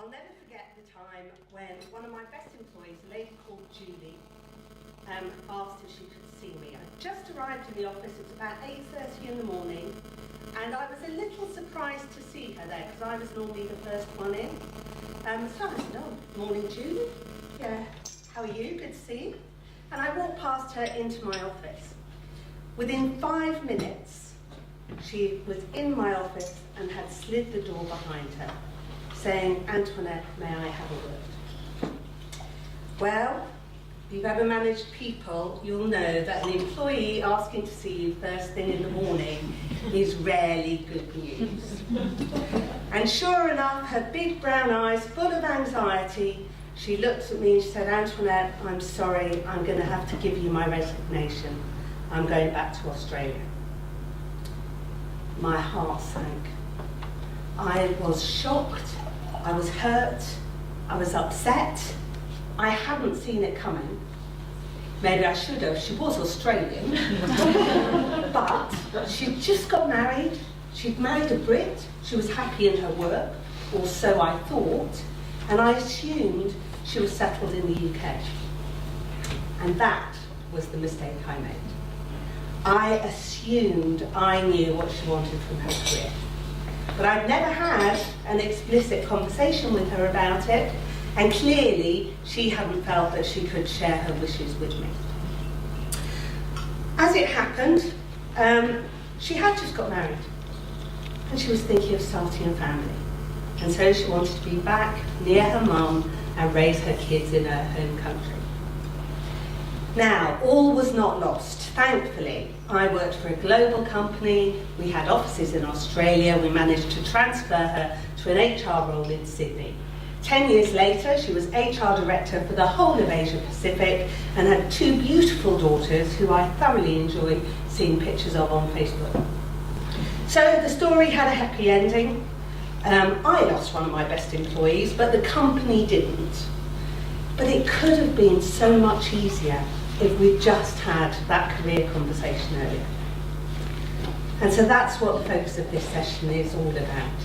I'll never forget the time when one of my best employees, a lady called Julie, asked if she could see me. I just arrived in the office, it was about 8:30 in the morning, and I was a little surprised to see her there, because I was normally the first one in. So I said, "Oh, morning Julie, yeah, how are you, good to see you." And I walked past her into my office. Within 5 minutes, she was in my office and had slid the door behind her, saying, "Antoinette, may I have a word?" Well, if you've ever managed people, you'll know that an employee asking to see you first thing in the morning is rarely good news. And sure enough, her big brown eyes full of anxiety, she looked at me and she said, "Antoinette, I'm sorry, I'm going to have to give you my resignation. I'm going back to Australia." My heart sank. I was shocked, I was hurt, I was upset. I hadn't seen it coming. Maybe I should have, she was Australian. But she'd just got married, she'd married a Brit, she was happy in her work, or so I thought, and I assumed she was settled in the UK. And that was the mistake I made. I assumed I knew what she wanted from her career. But I'd never had an explicit conversation with her about it, and clearly she hadn't felt that she could share her wishes with me. As it happened, she had just got married, and she was thinking of starting a family. And so she wanted to be back near her mum and raise her kids in her home country. Now, all was not lost. Thankfully, I worked for a global company, we had offices in Australia, we managed to transfer her to an HR role in Sydney. 10 years later, she was HR director for the whole of Asia Pacific and had 2 beautiful daughters who I thoroughly enjoy seeing pictures of on Facebook. So the story had a happy ending. I lost one of my best employees, but the company didn't. But it could have been so much easier if we'd just had that career conversation earlier. And so that's what the focus of this session is all about.